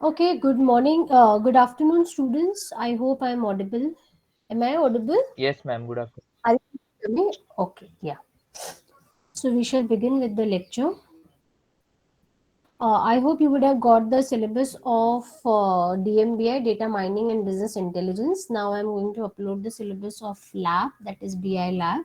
Okay, good morning. Good afternoon, students. I hope I'm audible. Am I audible? Yes, ma'am. Good afternoon. Are you hearing me? Okay, yeah. So we shall begin with the lecture. I hope you would have got the syllabus of DMBI, Data Mining and Business Intelligence. Now I'm going to upload the syllabus of lab, that is BI lab.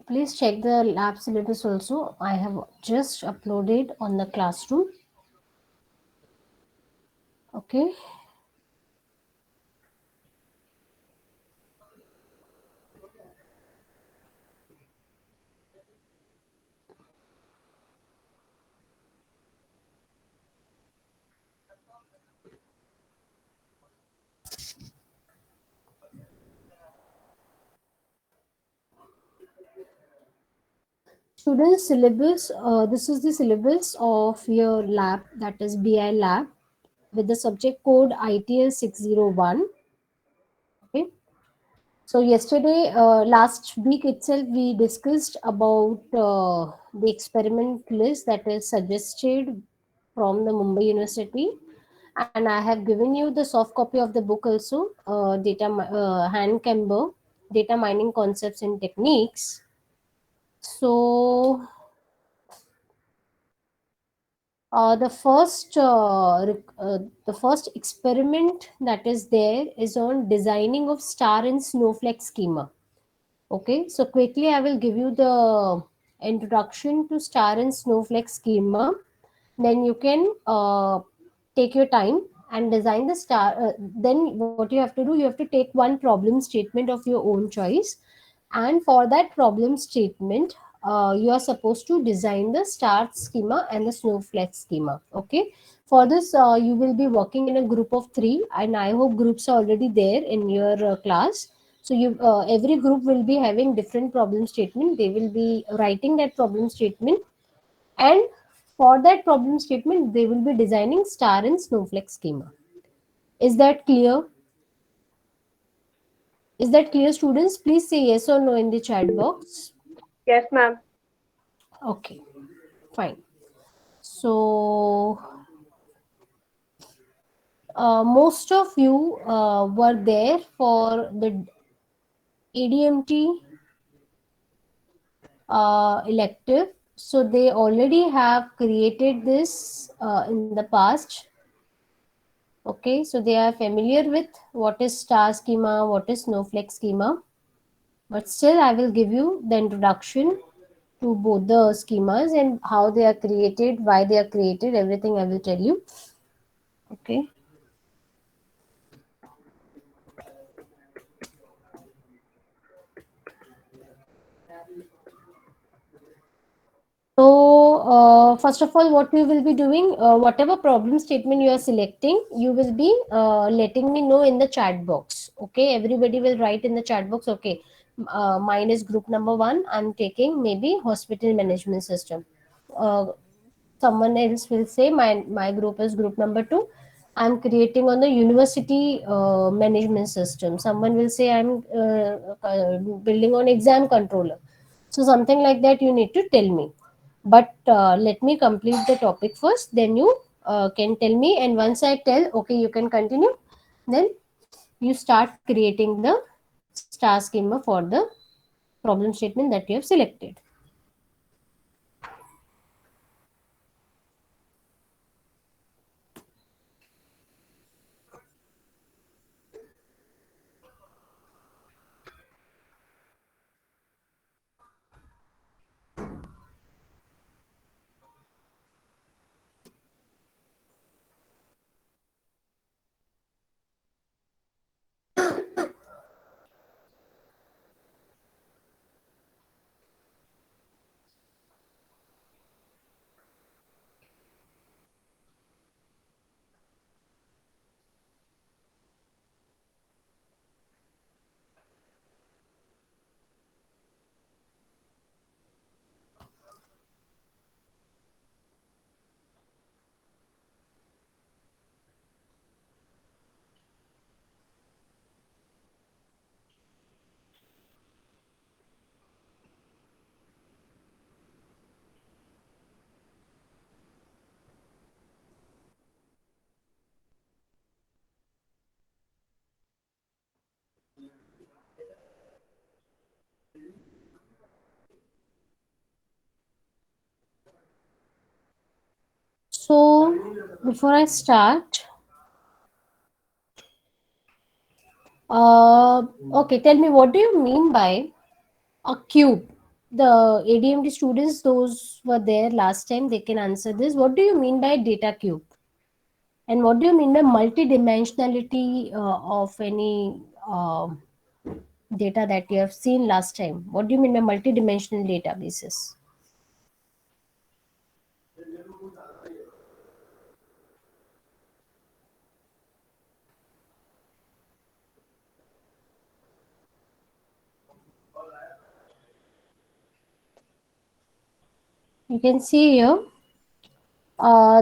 Please check the lab syllabus also. I have just uploaded on the classroom. Okay. Students syllabus, this is the syllabus of your lab, that is BI lab, with the subject code ITL 601. Okay. So yesterday, last week itself, we discussed about the experiment list that is suggested from the Mumbai University, and I have given you the soft copy of the book also, Hand Camber, Data Mining Concepts and Techniques. So the first experiment that is there is on designing of star and snowflake schema. Okay, so quickly I will give you the introduction to star and snowflake schema. Then you can take your time and design the star. Then what you have to do, you have to take one problem statement of your own choice, and for that problem statement, you are supposed to design the star schema and the snowflake schema. Okay, for this you will be working in a group of three, and I hope groups are already there in your class. So you every group will be having different problem statement. They will be writing that problem statement, and for that problem statement they will be designing star and snowflake schema. Is that clear? Is that clear, students? Please say yes or no in the chat box. Yes, ma'am. Okay, fine. So most of you were there for the ADMT elective, so they already have created this in the past. Okay, so they are familiar with what is star schema, what is snowflake schema, but still I will give you the introduction to both the schemas and how they are created, why they are created, everything I will tell you. Okay. So, first of all, what we will be doing, whatever problem statement you are selecting, you will be letting me know in the chat box. Okay, everybody will write in the chat box. Okay, mine is group number one. I'm taking maybe hospital management system. Uh, Someone else will say my group is group number two. I'm creating on the university management system. Someone will say I'm building on exam controller. So something like that you need to tell me, but let me complete the topic first, then you can tell me, and once I tell okay you can continue, then you start creating the star schema for the problem statement that you have selected. So before I start, okay, tell me, what do you mean by a cube? The ADMD students, those were there last time, they can answer this. What do you mean by data cube? And what do you mean by multidimensionality of any data that you have seen last time? What do you mean by multidimensional databases? You can see here,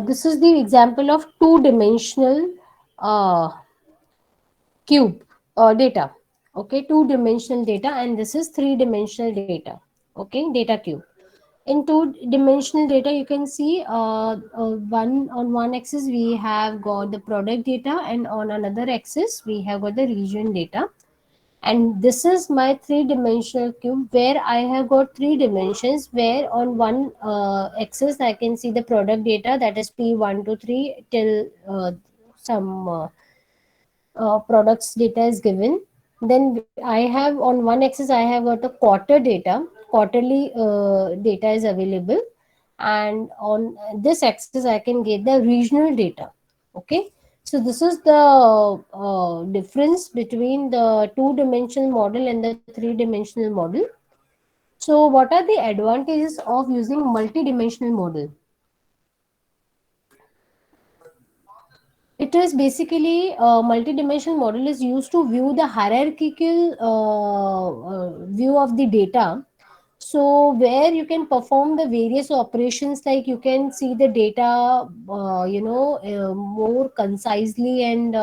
this is the example of two-dimensional uh, cube data. Okay, two-dimensional data, and this is three-dimensional data. Okay, data cube. In two-dimensional data, you can see one on one axis we have got the product data, and on another axis we have got the region data. And this is my three-dimensional cube where I have got three dimensions, where on one axis I can see the product data, that is P1 to 3 till some products data is given. Then I have on one axis I have got the quarter data, quarterly data is available, and on this axis I can get the regional data. Okay, so this is the difference between the two-dimensional model and the three-dimensional model. So what are the advantages of using multi-dimensional model? It is basically a multidimensional model is used to view the hierarchical view of the data. So where you can perform the various operations, like you can see the data, more concisely, and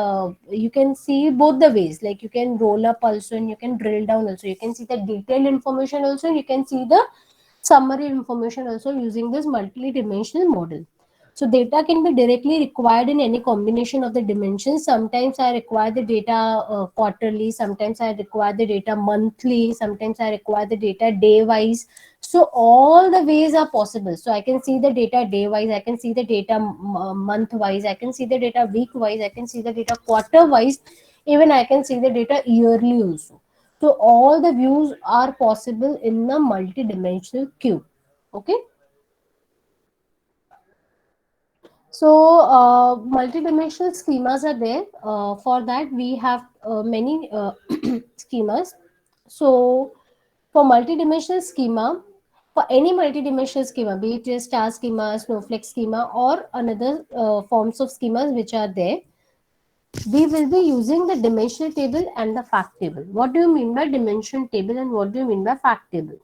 you can see both the ways. Like you can roll up also, and you can drill down also. You can see the detailed information also, and you can see the summary information also using this multi-dimensional model. So data can be directly required in any combination of the dimensions. Sometimes I require the data quarterly, sometimes I require the data monthly, sometimes I require the data day wise. So all the ways are possible. So I can see the data day wise, I can see the data month wise, I can see the data week wise, I can see the data quarter wise, even I can see the data yearly also. So all the views are possible in the multi-dimensional cube. Okay. So multi-dimensional schemas are there. For that, we have many schemas. So for multi-dimensional schema, for any multi-dimensional schema, be it a star schema, snowflake schema, or another forms of schemas which are there, we will be using the dimensional table and the fact table. What do you mean by dimension table, and what do you mean by fact table?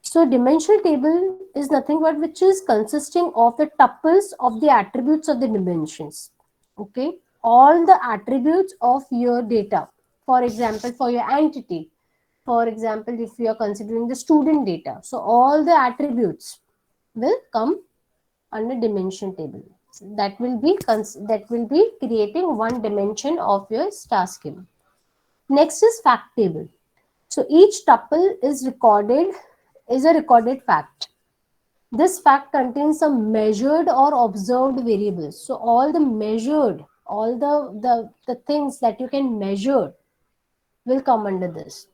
So dimensional table is nothing but which is consisting of the tuples of the attributes of the dimensions. Okay, all the attributes of your data. For example, for your entity. For example, if you are considering the student data, so all the attributes will come under dimension table. That will be creating one dimension of your star schema. Next is fact table. So each tuple is a recorded fact. This fact contains some measured or observed variables. So all the measured, all the things that you can measure will come under this.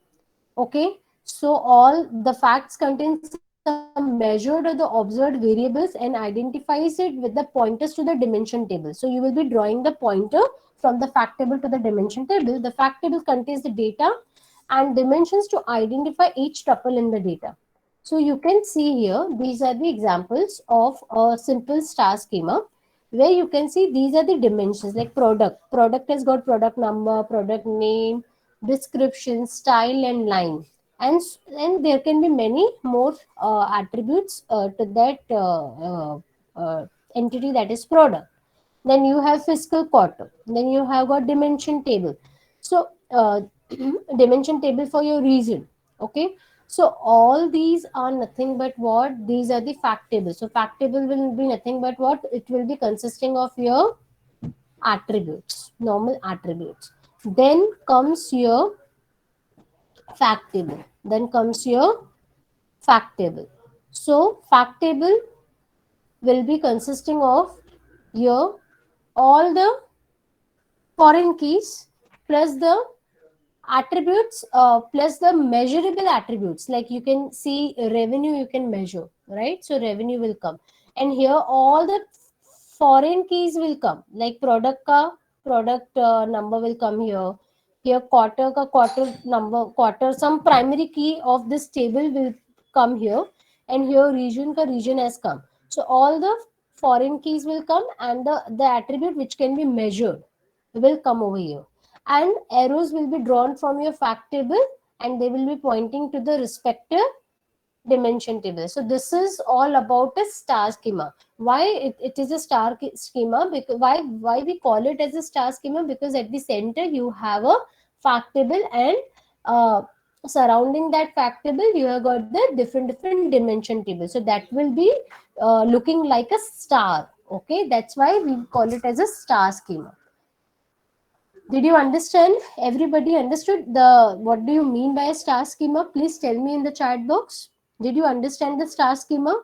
Okay. So all the facts contain some measured or the observed variables and identifies it with the pointers to the dimension table. So you will be drawing the pointer from the fact table to the dimension table. The fact table contains the data and dimensions to identify each tuple in the data. So you can see here, these are the examples of a simple star schema where you can see these are the dimensions, like product. Product has got product number, product name, description, style, and line. And there can be many more attributes to that entity, that is product. Then you have fiscal quarter. Then you have got dimension table. So dimension table for your region. Okay. So all these are nothing but what? These are the fact tables. So fact table will be nothing but what? It will be consisting of your attributes, normal attributes. Then comes your fact table. Then comes your fact table. So fact table will be consisting of here all the foreign keys plus the attributes plus the measurable attributes, like you can see revenue you can measure, right? So revenue will come, and here all the foreign keys will come, like product ka product number will come here, here quarter ka quarter number, quarter some primary key of this table will come here, and here region ka region has come. So all the foreign keys will come, and the attribute which can be measured will come over here, and arrows will be drawn from your fact table, and they will be pointing to the respective dimension table. So this is all about a star schema. Why it is a schema? Because why we call it as a star schema? Because at the center you have a fact table, and uh, surrounding that fact table you have got the different dimension table. So that will be looking like a star. Okay, that's why we call it as a star schema. Did you understand? Everybody understood the what do you mean by a star schema? Please tell me in the chat box. Did you understand the star schema?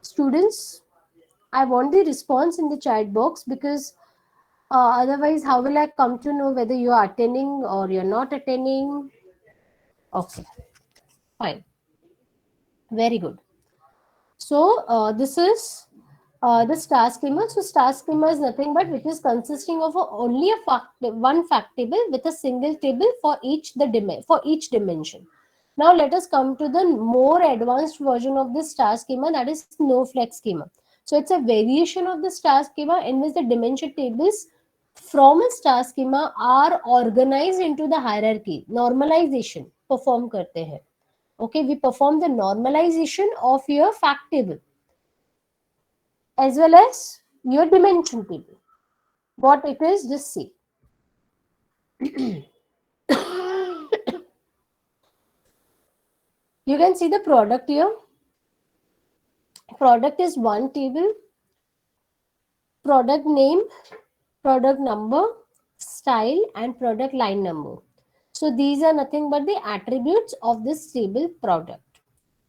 Students, I want the response in the chat box, because otherwise how will I come to know whether you are attending or you're not attending? Okay, fine. Very good. So this is the star schema. So star schema is nothing but which is consisting of only a one fact table with a single table for each dimension. Now let us come to the more advanced version of this star schema, that is snowflake schema. So it's a variation of the star schema in which the dimension tables from a star schema are organized into the hierarchy. Normalization perform karte hain. Okay, we perform the normalization of your fact table as well as your dimension table. What it is, just see. You can see the product here. Product is one table. Product name, product number, style, and product line number. So these are nothing but the attributes of this table product.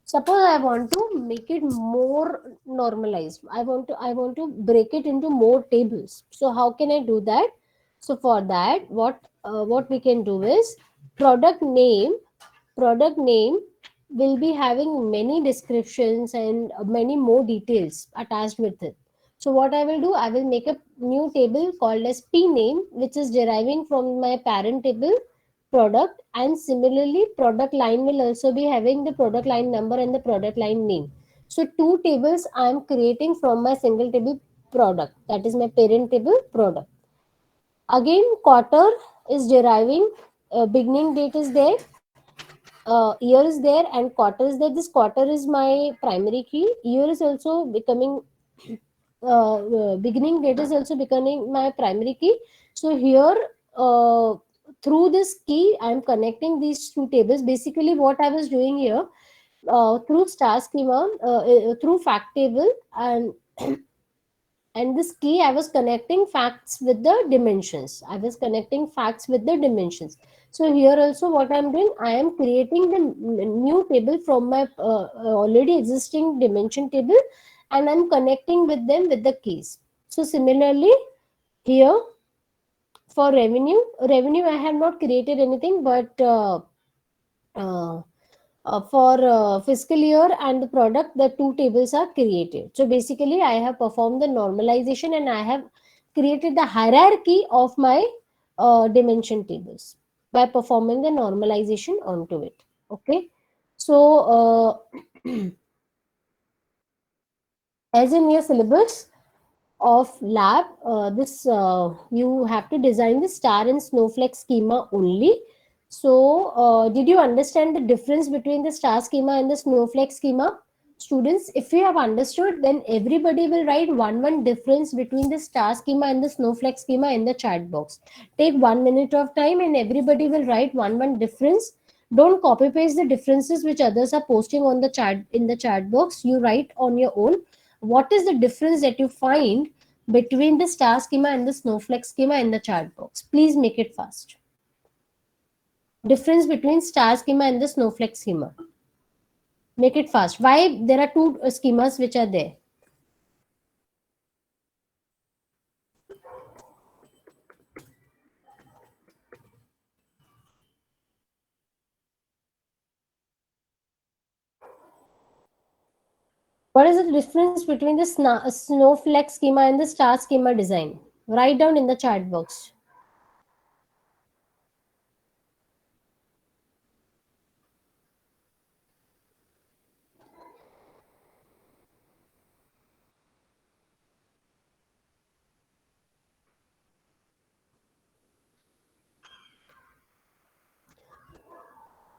Suppose I want to make it more normalized. I want to break it into more tables. So how can I do that? So for that, what we can do is product name. Product name will be having many descriptions and many more details attached with it. So what I will do, I will make a new table called as P name, which is deriving from my parent table product, and similarly product line will also be having the product line number and the product line name. So two tables I am creating from my single table product, that is my parent table product. Again quarter is deriving, beginning date is there, year is there, and quarter is there. This quarter is my primary key, year is also becoming beginning date is also becoming my primary key. So here through this key I am connecting these two tables. Basically what I was doing here, through star schema, through fact table, and this key I was connecting facts with the dimensions. I was connecting facts with the dimensions. So here also what I'm doing, I am creating the new table from my already existing dimension table, and I'm connecting with them with the keys. So similarly here for revenue I have not created anything, but uh, for fiscal year and the product, the two tables are created. So basically I have performed the normalization, and I have created the hierarchy of my dimension tables by performing the normalization onto it. Okay, so as in your syllabus of lab, this you have to design the star and snowflake schema only. So did you understand the difference between the star schema and the snowflake schema? Students, if you have understood, then everybody will write one difference between the star schema and the snowflake schema in the chat box. Take 1 minute of time, and everybody will write one difference. Don't copy paste the differences which others are posting on the chat in the chat box. You write on your own. What is the difference that you find between the star schema and the snowflake schema in the chat box? Please make it fast. Difference between star schema and the snowflake schema. Make it fast. Why there are two schemas which are there? What is the difference between the snowflake schema and the star schema design? Write down in the chat box.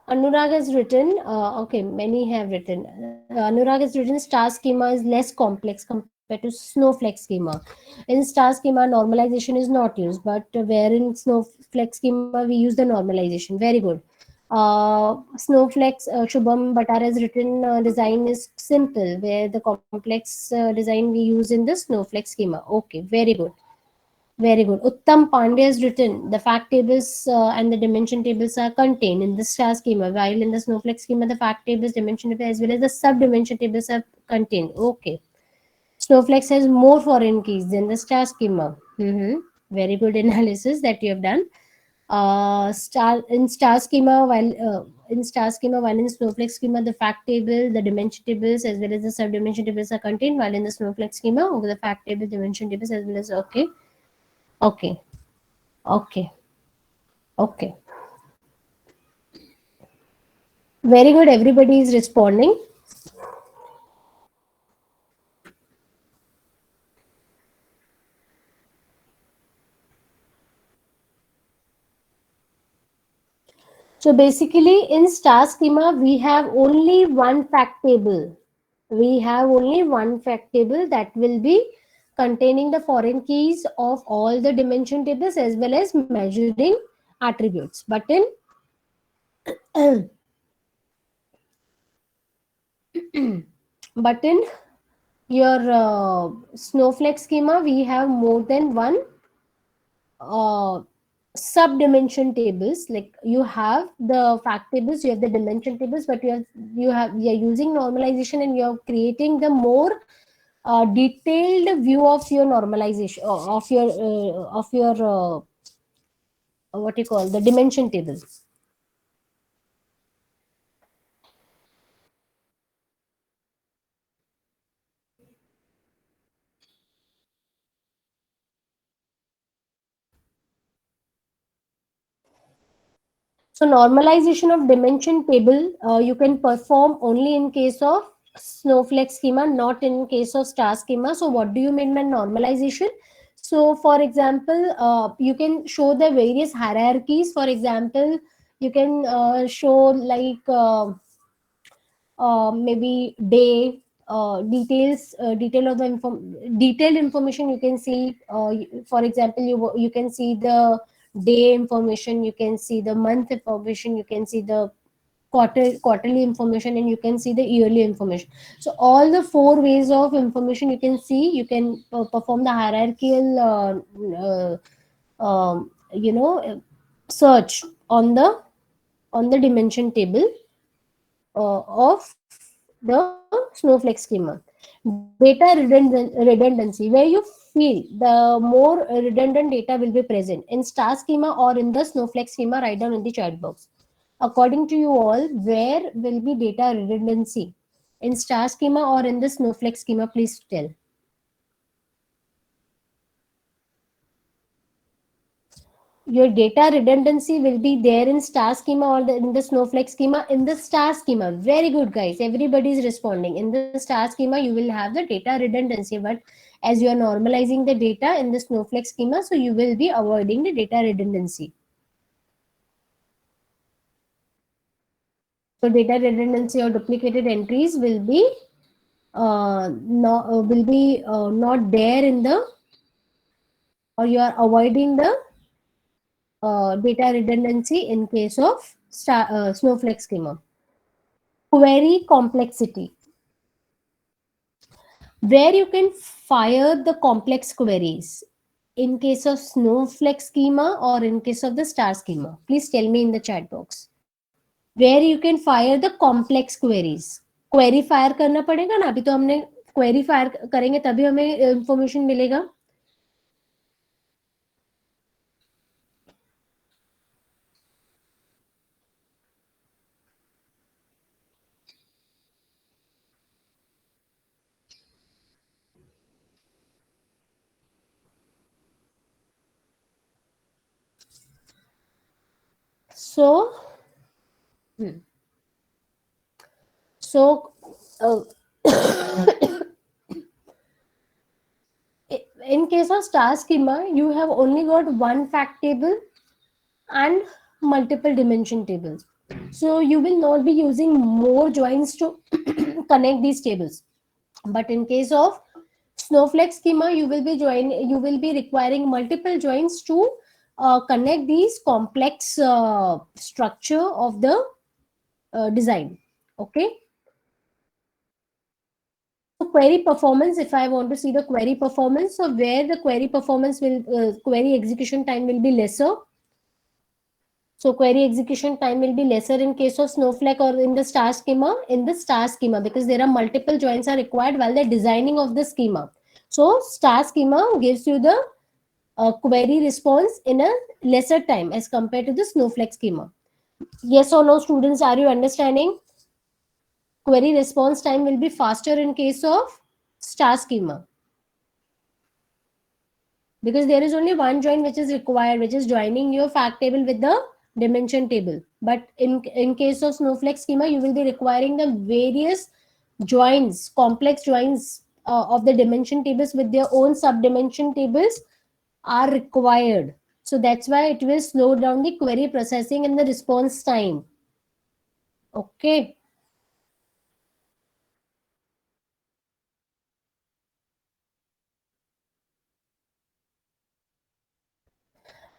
Anurag has written, okay, many have written. Anurag has written star schema is less complex compared to snowflake schema. In star schema, normalization is not used, but where in snowflake schema we use the normalization. Very good. Snowflakes, Shubham Bhattara has written design is simple, where the complex design we use in the snowflake schema. Okay, very good. Very good. Uttam Pandey has written the fact tables and the dimension tables are contained in the star schema, while in the snowflake schema, the fact tables, dimension table, as well as the sub dimension tables are contained. Okay. Snowflakes has more foreign keys than the star schema. Very good analysis that you have done. Star schema, while in snowflake schema, the fact table, the dimension tables, as well as the sub dimension tables are contained, while in the snowflake schema, over the fact table, dimension tables, as well as okay. Okay. Okay, okay. Very good. Everybody is responding. So basically, in star schema, we have only one fact table. We have only one fact table that will be containing the foreign keys of all the dimension tables as well as measuring attributes. But in your snowflake schema, we have more than one uh, sub dimension tables. Like you have the fact tables, you have the dimension tables, but you're using normalization and you're creating the more detailed view of your normalization of your what you call the dimension table. So normalization of dimension table you can perform only in case of snowflake schema, not in case of star schema. So what do you mean by normalization? So for example, you can show the various hierarchies. For example, you can show like maybe day detail of the detailed information you can see. For example, you can see the day information, you can see the month information, you can see the quarterly information, and you can see the yearly information. So all the four ways of information you can see, you can perform the hierarchical search on the dimension table of the snowflake schema. Data redundancy, where you feel the more redundant data will be present in star schema or in the snowflake schema. Write down in the chat box. According to you all, where will be data redundancy, in star schema or in the snowflake schema? Please tell. Your data redundancy will be there in star schema or in the snowflake schema. In the star schema, very good guys, everybody is responding. In the star schema you will have the data redundancy, but as you are normalizing the data in the snowflake schema, so you will be avoiding the data redundancy. So data redundancy or duplicated entries will be not there in the, or you are avoiding the data redundancy in case of snowflake schema. Query complexity, where you can fire the complex queries in case of snowflake schema or in case of the star schema. Please tell me in the chat box where you can fire the complex queries. Query fire करना पड़ेगा ना, अभी तो हमने query fire करेंगे तभी हमें information मिलेगा. So, hmm, so uh, in case of star schema, you have only got one fact table and multiple dimension tables. So you will not be using more joins to connect these tables. But in case of Snowflake schema, you will be requiring multiple joins to connect these complex structure of the design. Okay. So query performance, if I want to see the query performance, so where the query performance will, query execution time will be lesser. So query execution time will be lesser in case of Snowflake or in the star schema, because there are multiple joins are required while the designing of the schema. So star schema gives you the query response in a lesser time as compared to the Snowflake schema. Yes or no, students, are you understanding? Query response time will be faster in case of star schema, because there is only one join which is required, which is joining your fact table with the dimension table. But in case of Snowflake schema, you will be requiring the various joins, complex joins of the dimension tables with their own sub dimension tables are required. So that's why it will slow down the query processing and the response time. Okay.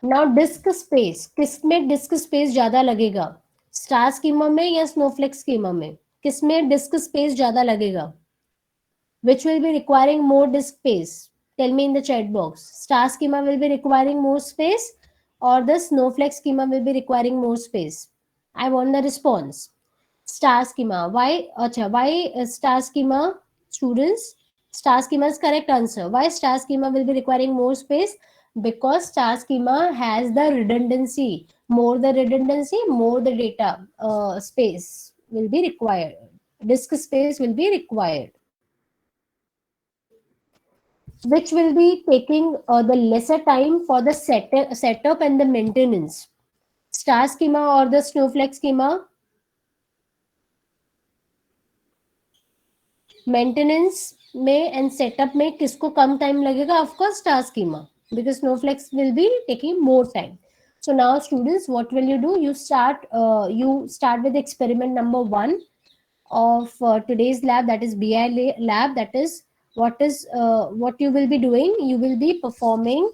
Now disk space, किसमें disk space ज्यादा लगेगा, star schema में या snowflakes schema में? किसमें disk space ज्यादा लगेगा? Which will be requiring more disk space? Tell me in the chat box. Star schema will be requiring more space, or the Snowflake schema will be requiring more space? I want the response. Star schema. Why? Acha, why star schema, students? Star schema is correct answer. Why star schema will be requiring more space? Because star schema has the redundancy. More the redundancy, more the data space will be required. Disk space will be required, which will be taking the lesser time for the setup and the maintenance. Star schema or the Snowflake schema, maintenance में and setup में किसको कम time लगेगा? Of course star schema, because snowflakes will be taking more time. So now students, what will you do? You start with experiment number 1 of today's lab, that is BI lab. That is what you will be doing. You will be performing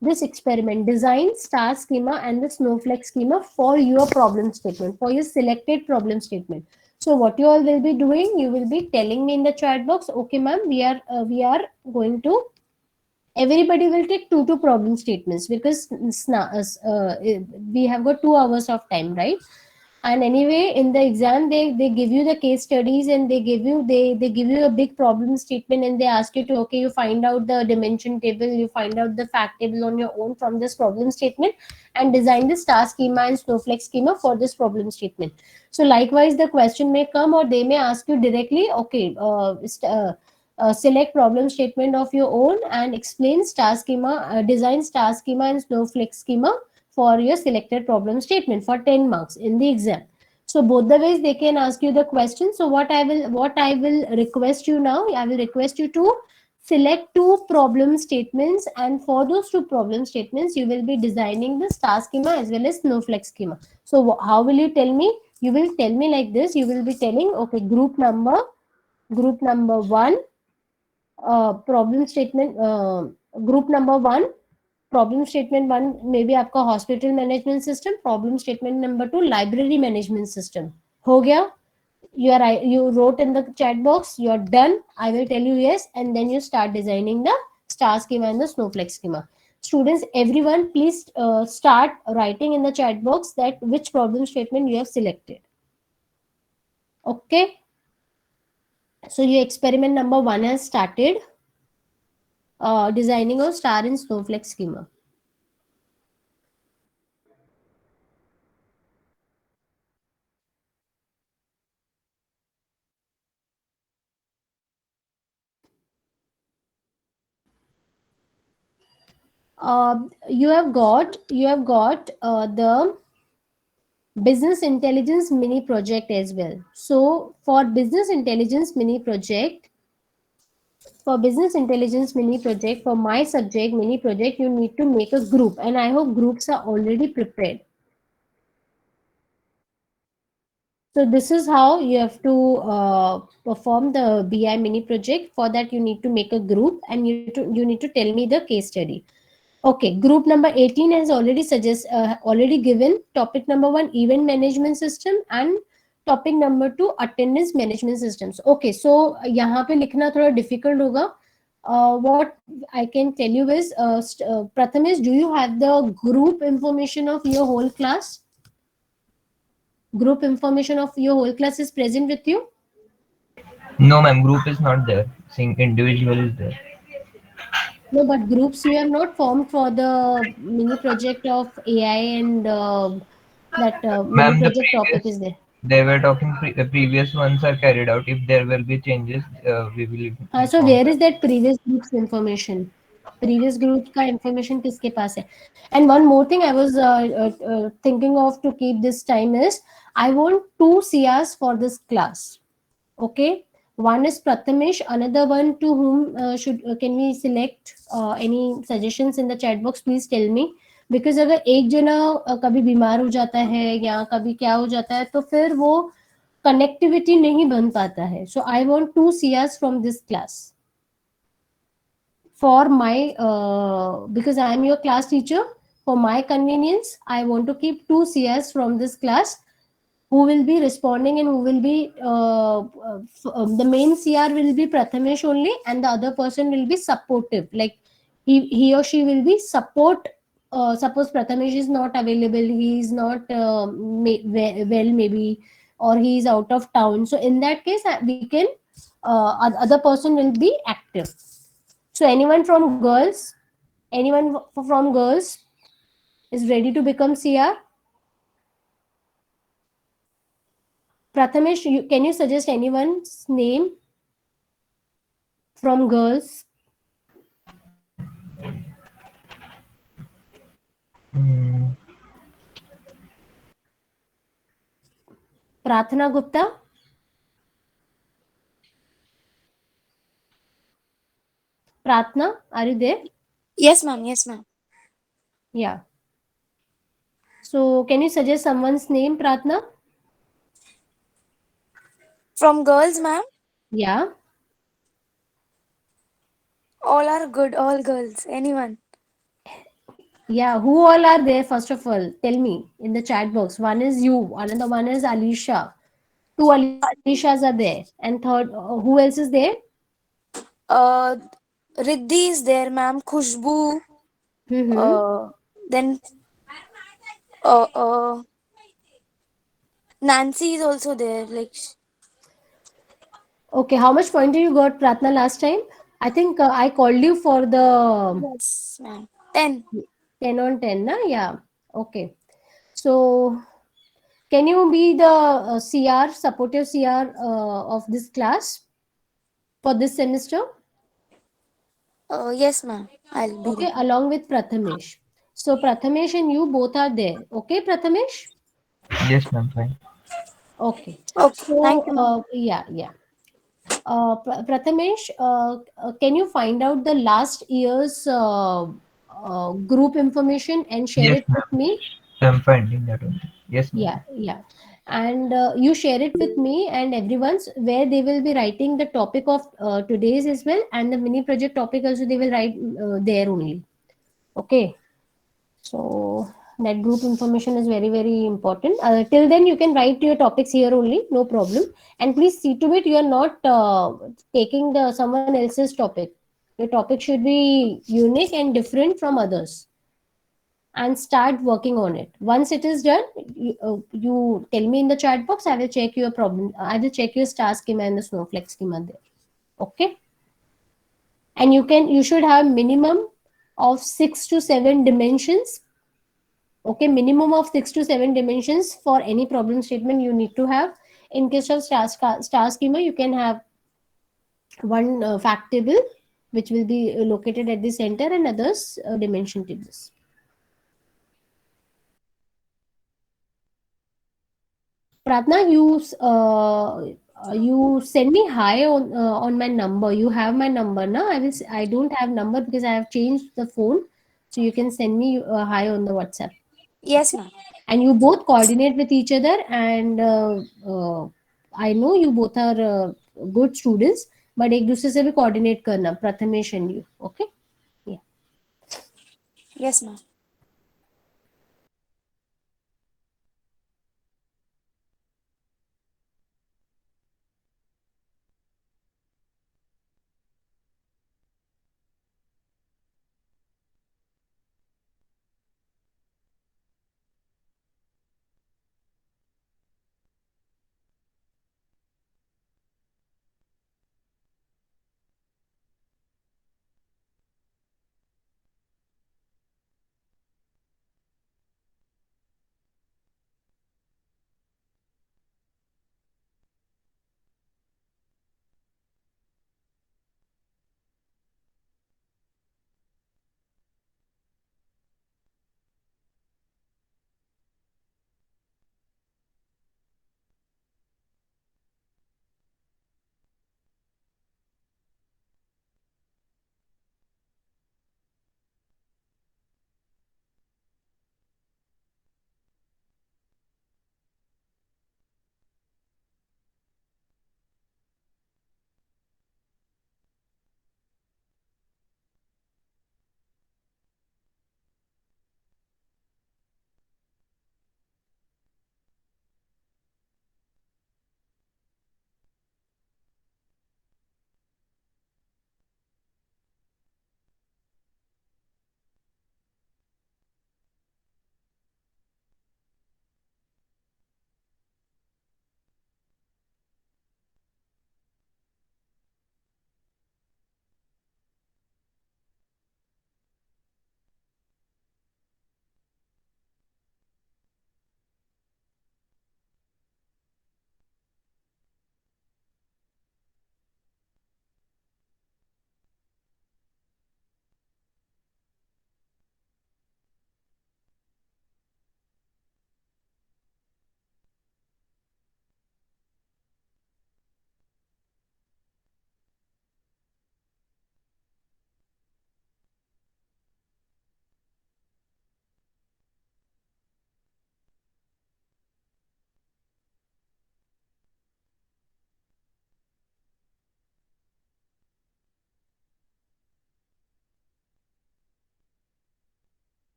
this experiment. Design star schema and the Snowflake schema for your problem statement, for your selected problem statement. So what you all will be doing, you will be telling me in the chat box, okay ma'am, we are going to, everybody will take two problem statements, because we have got 2 hours of time, right? And anyway, in the exam, they give you the case studies, and they give you a big problem statement, and they ask you to, okay, you find out the dimension table, you find out the fact table on your own from this problem statement, and design the star schema and Snowflake schema for this problem statement. So likewise, the question may come, or they may ask you directly, okay, select problem statement of your own and explain star schema, design star schema and Snowflake schema for your selected problem statement for 10 marks in the exam. So both the ways they can ask you the question. So what I will request you now, I will request you to select 2 problem statements, and for those 2 problem statements you will be designing the star schema as well as Snowflake schema. So how will you tell me? You will tell me like this. You will be telling, okay, group number 1, problem statement, group number 1, problem statement 1 में भी आपका hospital management system, problem statement number 2 library management system. हो गया? You wrote in the chat box, you are done. I will tell you yes, and then you start designing the star schema and the Snowflake schema. Students, everyone, please start writing in the chat box that which problem statement you have selected. Okay, so your experiment number 1 has started, designing of star and Snowflake schema. You have got the business intelligence mini project as well. So for business intelligence mini project, for my subject mini project, you need to make a group, and I hope groups are already prepared. So this is how you have to perform the BI mini project. For that, you need to make a group, and you need to tell me the case study. Okay, group number 18 has already given topic number 1, event management system, and topic number 2, attendance management systems. Okay, so यहाँ पे लिखना थोड़ा difficult होगा. What I can tell you is, Prathamesh, do you have the group information of your whole class? Group information of your whole class is present with you? No, ma'am, group is not there. Sing individual is there. No, but groups you have not formed for the mini project of AI, and that mini Ma'am, the project topic previous is there. they were talking the previous ones are carried out. If there will be changes, we will So inform where them. is that previous group's information? Previous group का information किसके पास है? And one more thing I was thinking of to keep this time is, I want 2 CRs for this class. Okay, one is Prathamesh, another one to whom should can we select? Any suggestions in the chat box? Please tell me. Because अगर एक जना कभी बीमार हो जाता है या कभी क्या हो जाता है, तो फिर वो कनेक्टिविटी नहीं बन पाता है. So I want 2 CRs from this class for my because I am your class teacher. For my convenience, I want to keep 2 CRs from this class who will be responding, and who will be the main CR will be Prathamesh only, and the other person will be supportive. Like he or she will be support. Suppose Prathamesh is not available, he is not well maybe, or he is out of town. So in that case, we can other person will be active. So anyone from girls, anyone from girls is ready to become CR? Prathamesh, can you suggest anyone's name from girls? Hmm. Prathana Gupta? Prathna, are you there? Yes, ma'am. Yes, ma'am. Yeah. So can you suggest someone's name, Prathna? From girls, ma'am. Yeah. All are good. All girls. Anyone. Yeah. Who all are there, first of all? Tell me in the chat box. One is you, another one is Alisha. Two Alishas are there. And third, who else is there? Uh, Riddhi is there, ma'am. Khushbu. Mm-hmm. Uh, then uh, uh, Nancy is also there. Okay. How much point you got, Prathna, last time? I think I called you for the Yes, ma'am. 10. 10 on 10, na? Yeah. Okay. So can you be the CR, supportive CR of this class for this semester? Yes, ma'am. I'll be Okay, there. along with Prathamesh. So Prathamesh and you both are there. Okay, Prathamesh? Yes, ma'am, fine. Okay. Okay. So, Thank you, ma'am. yeah. Prathamesh, can you find out the last year's group information and share Yes, it with ma'am. me? I'm finding that only. Yes, ma'am. Yeah. And you share it with me and everyone's, where they will be writing the topic of today's as well, and the mini project topic also they will write there only. Okay. So that group information is very, very important. Till then, you can write your topics here only, no problem. And please see to it you are not taking the someone else's topic. Your topic should be unique and different from others, and start working on it. Once it is done, you tell me in the chat box. I will check your problem. I will check your star schema and the snowflake schema there. Okay. And you should have minimum of 6 to 7 dimensions. Okay, minimum of 6 to 7 dimensions for any problem statement you need to have. In case of star schema, you can have one fact table which will be located at the center, and others dimension tables. Pratna, you send me hi on my number. You have my number now. I don't have number because I have changed the phone. So you can send me hi on the WhatsApp. Yes, ma'am. And you both coordinate with each other. And I know you both are good students, but एक दूसरे से भी coordinate करना, Prathamesh and you. Okay? Yeah. Yes, ma'am.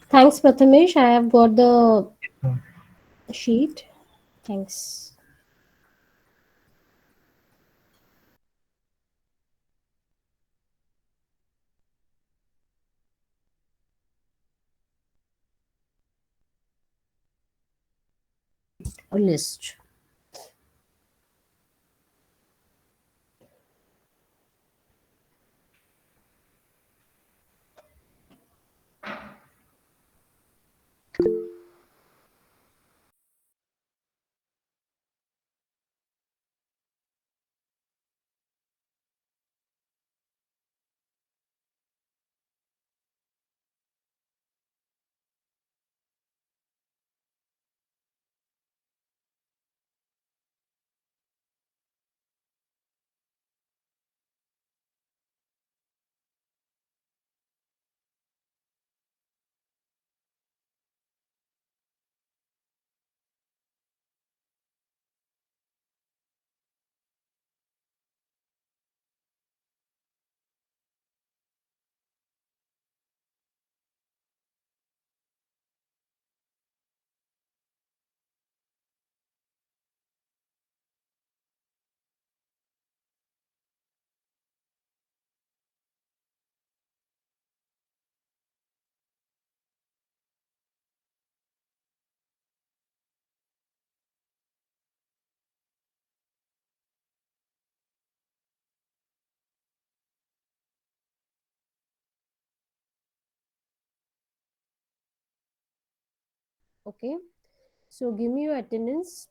Thanks, Prathamesh. I have got the Hmm. sheet. Thanks. A list. Okay. So give me your attendance.